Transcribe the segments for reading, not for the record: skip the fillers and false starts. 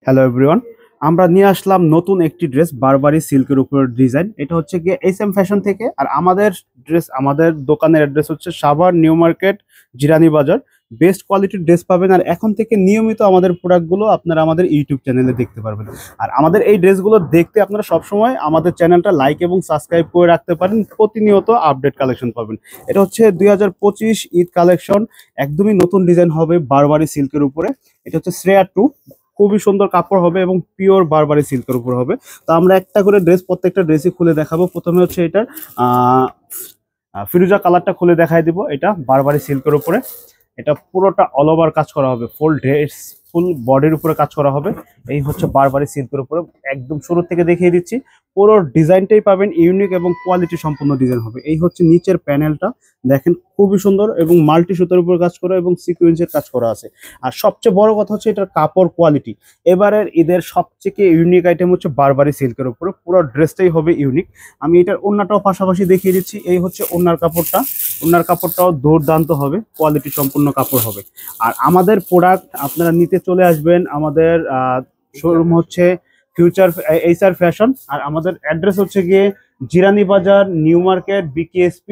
Hello everyone, আমরা নিয়ে আসলাম নতুন একটি ড্রেস বারবারি সিল্কের উপর ডিজাইন। এটা হচ্ছে গিয়ে SM ফ্যাশন থেকে। আর আমাদের দোকানের অ্যাড্রেস হচ্ছে সাভার নিউ মার্কেট, জিরানী বাজার। বেস্ট কোয়ালিটির ড্রেস পাবেন। আর এখন থেকে নিয়মিত আমাদের প্রোডাক্টগুলো আপনারা আমাদের ইউটিউব চ্যানেলে দেখতে পারবেন। আর আমাদের এই ড্রেসগুলো দেখতে আপনারা সবসময় আমাদের চ্যানেলটা লাইক এবং সাবস্ক্রাইব করে রাখতে পারেন। প্রতিনিয়ত আপডেট কালেকশন পাবেন। এটা হচ্ছে 2025 ঈদ কালেকশন। একদমই নতুন ডিজাইন হবে বারবারি সিল্কের উপরে। এটা হচ্ছে শ্রেয়া 2। খুবই সুন্দর কাপড় হবে এবং পিওর বারবারি সিল্কের উপর হবে। তো আমরা একটা করে ড্রেস, প্রত্যেকটা ড্রেসই খুলে দেখাবো। প্রথমে হচ্ছে এটার ফিরোজা কালারটা খুলে দেখাই দিব। এটা বারবারি সিল্কের উপরে, এটা পুরোটা অল ওভার কাজ করা হবে, ফুল ড্রেস ফুল বডির উপরে কাজ করা হবে। এই হচ্ছে বারবারি সিল্কের উপরে, একদম শুরু থেকে দেখিয়ে দিচ্ছি। পুরো ডিজাইনটাই পাবেন ইউনিক এবং কোয়ালিটি সম্পন্ন ডিজাইন হবে। এই হচ্ছে নিচের প্যানেলটা, দেখেন খুবই সুন্দর এবং মাল্টি সুতার উপর কাজ করা এবং সিকোয়েন্সের কাজ করা আছে। আর সবচেয়ে বড় কথা হচ্ছে এটার কাপড় কোয়ালিটি। এবারের ঈদের সবচেয়ে ইউনিক আইটেম হচ্ছে বারবারি সিল্কের উপরে, পুরো ড্রেসটাই হবে ইউনিক। আমি এটার ওড়নাটাও পাশাপাশি দেখিয়ে দিচ্ছি। এই হচ্ছে ওড়নার কাপড়টা, ওড়নার কাপড়টাও দুর্দান্ত হবে, কোয়ালিটি সম্পূর্ণ কাপড় হবে। আর আমাদের প্রোডাক্ট আপনারা নিতে চলে আসবেন। আমাদের শোরুম হচ্ছে ফিউচার এইচআর ফ্যাশন। আর আমাদের অ্যাড্রেস হচ্ছে গিয়ে জিরানী বাজার, new market, BKSP,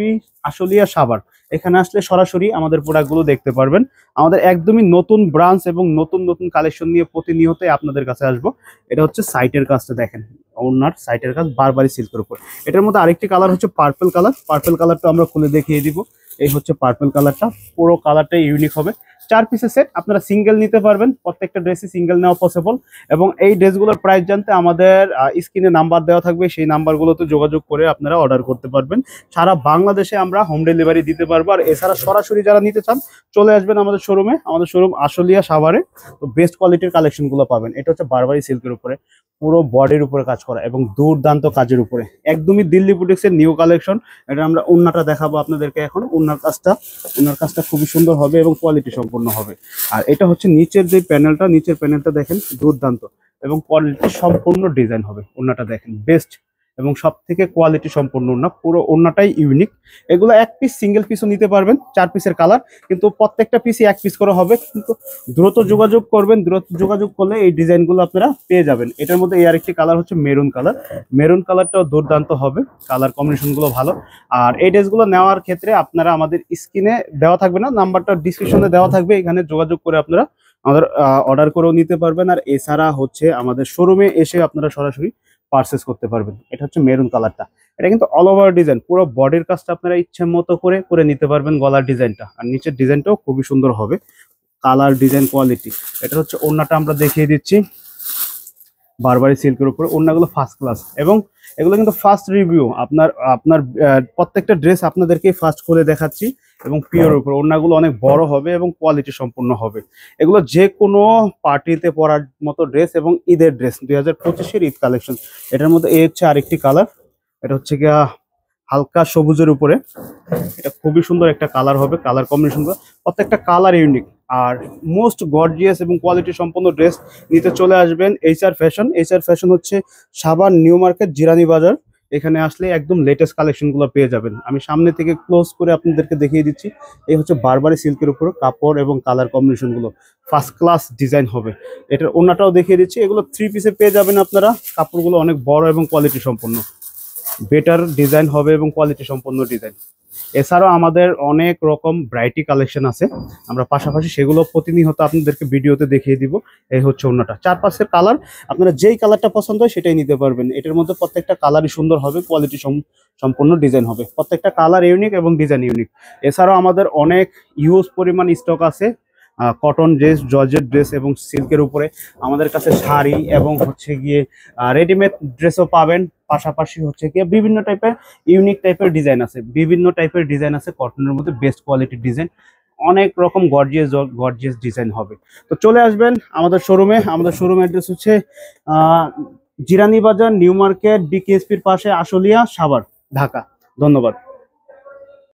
Ashulia, Savar. এখানে আসলে সরাসরি আমাদের প্রোডাক্টগুলো দেখতে পারবেন। আমাদের একদমই নতুন ব্রাঞ্চ এবং নতুন নতুন কালেকশন নিয়ে প্রতিনিয়তই আপনাদের কাছে আসবো। এটা হচ্ছে সাইটের কাজটা দেখেন, ওনার সাইটের কাজ বারবারি সিল্কের উপর। এটার মধ্যে আরেকটি কালার হচ্ছে পার্পল কালার। পার্পল কালারটা আমরা খুলে দেখিয়ে দিব। এই হচ্ছে পার্পল কালারটা, পুরো কালারটাই ইউনিক হবে। 4 পিসের সেট, আপনারা সিঙ্গেল নিতে পারবেন। প্রত্যেকটা ড্রেসই সিঙ্গেল নেওয়া পসিবল। এবং এই ড্রেসগুলোর প্রাইস জানতে আমাদের স্ক্রিনে নাম্বার দেওয়া থাকবে, সেই নাম্বারগুলোতে যোগাযোগ করে আপনারা অর্ডার করতে পারবেন। সারা বাংলাদেশে আমরা হোম ডেলিভারি দিতে পারবো। আর এছাড়া সরাসরি যারা নিতে চান চলে আসবেন আমাদের শোরুমে। আমাদের শোরুম আশুলিয়া, সাভারে। তো বেস্ট কোয়ালিটির কালেকশনগুলো পাবেন। এটা হচ্ছে বারবারি সিল্কের উপরে, পুরো বডির উপরে কাজ করা এবং দুর্দান্ত কাজের উপরে, একদমই দিল্লি বুটিক্সের নিউ কালেকশন। এটা আমরা ওড়নাটা দেখাবো আপনাদেরকে এখন। ওড়নার কাজটা খুবই সুন্দর হবে এবং কোয়ালিটি সম্পন্ন হবে। আর এটা হচ্ছে নিচের যে প্যানেলটা, নিচের প্যানেলটা দেখেন দুর্দান্ত এবং কোয়ালিটি সম্পূর্ণ ডিজাইন হবে। ওড়নাটা দেখেন বেস্ট এবং সব থেকে কোয়ালিটি সম্পন্ন ওড়না, পুরো ওড়নাটাই ইউনিক। এগুলো এক পিস সিঙ্গেল পিসও নিতে পারবেন। 4 পিসের কালার, কিন্তু প্রত্যেকটা পিসই 1 পিস করে হবে। কিন্তু দ্রুত যোগাযোগ করবেন, দ্রুত যোগাযোগ করলে এই ডিজাইনগুলো আপনারা পেয়ে যাবেন। এটার মধ্যে এই আরেকটি কালার হচ্ছে মেরুন কালার। মেরুন কালারটাও দুর্দান্ত হবে, কালার কম্বিনেশনগুলো ভালো। আর এই ড্রেসগুলো নেওয়ার ক্ষেত্রে আপনারা আমাদের স্ক্রিনে দেওয়া থাকবে না, নাম্বারটা ডিসক্রিপশনে দেওয়া থাকবে, এখানে যোগাযোগ করে আপনারা আমাদের অর্ডার করেও নিতে পারবেন। আর এছাড়া হচ্ছে আমাদের শোরুমে এসে আপনারা সরাসরি পারচেস করতে পারবেন। এটা হচ্ছে মেরুন কালারটা, এটা কিন্তু অল ওভার ডিজাইন, পুরো বডির কাজটা আপনারা ইচ্ছে মতো করে নিতে পারবেন। গলার ডিজাইনটা আর নিচের ডিজাইনটাও খুবই সুন্দর হবে, কালার ডিজাইন কোয়ালিটি। এটা হচ্ছে ওড়নাটা আমরা দেখিয়ে দিচ্ছি, বারবারি সিল্কের উপরে। ওড়নাগুলো ফার্স্ট ক্লাস এবং এগুলো কিন্তু ফার্স্ট রিভিউ। আপনার প্রত্যেকটা ড্রেস আপনাদেরকে ফার্স্ট করে দেখাচ্ছি এবং পিওর উপর। ওড়নাগুলো অনেক বড় হবে এবং কোয়ালিটি সম্পূর্ণ হবে। এগুলো যে কোনো পার্টিতে পরার মতো ড্রেস এবং ঈদের ড্রেস, 2025-এর ঈদ কালেকশন। এটার মধ্যে এই হচ্ছে আরেকটি কালার, এটা হচ্ছে গিয়া হালকা সবুজের উপরে। এটা খুবই সুন্দর একটা কালার হবে, কালার কম্বিনেশন প্রত্যেকটা কালার ইউনিক। আর মোস্ট গর্জিয়াস এবং কোয়ালিটি সম্পন্ন ড্রেস নিতে চলে আসবেন এইচআর ফ্যাশন। এইচআর ফ্যাশন হচ্ছে সাভার নিউ মার্কেট, জিরানী বাজার। এখানে আসলে একদম লেটেস্ট কালেকশনগুলো পেয়ে যাবেন। আমি সামনে থেকে ক্লোজ করে আপনাদেরকে দেখিয়ে দিচ্ছি। এই হচ্ছে বারবারি সিল্কের উপর, কাপড় এবং কালার কম্বিনেশনগুলো ফার্স্ট ক্লাস ডিজাইন হবে। এটার ওড়নাটাও দেখিয়ে দিচ্ছি। এগুলো 3 পিসে পেয়ে যাবেন আপনারা। কাপড়গুলো অনেক বড় এবং কোয়ালিটি সম্পন্ন, বেটার ডিজাইন হবে এবং কোয়ালিটি সম্পন্ন ডিজাইন। এছাড়াও আমাদের অনেক রকম ব্রাইটি কালেকশন আছে, আমরা পাশাপাশি সেগুলো প্রতিনিয়ত আপনাদেরকে ভিডিওতে দেখিয়ে দিব। এই হচ্ছে ওড়নাটা, 4-5 কালার, আপনারা যেই কালারটা পছন্দ হয় সেটাই নিতে পারবেন। এটার মধ্যে প্রত্যেকটা কালারই সুন্দর হবে, কোয়ালিটি সম্পূর্ণ ডিজাইন হবে। প্রত্যেকটা কালার ইউনিক এবং ডিজাইন ইউনিক। এছাড়াও আমাদের অনেক ইউজ পরিমাণ স্টক আছে, কটন ড্রেস, জর্জেট ড্রেস এবং সিল্কের উপরে। আমাদের কাছে শাড়ি এবং হচ্ছে গিয়ে রেডিমেড ড্রেসও পাবেন। পাশাপাশি হচ্ছে গিয়ে বিভিন্ন টাইপের ইউনিক টাইপের ডিজাইন আছে, বিভিন্ন টাইপের ডিজাইন আছে কটনের মধ্যে, বেস্ট কোয়ালিটির ডিজাইন, অনেক রকম গর্জিয়াস ডিজাইন হবে। তো চলে আসবেন আমাদের শোরুমে। আমাদের শোরুম অ্যাড্রেস হচ্ছে জিরানী বাজার, নিউ মার্কেট, BKSP-র পাশে, আশুলিয়া, সাভার, ঢাকা। ধন্যবাদ।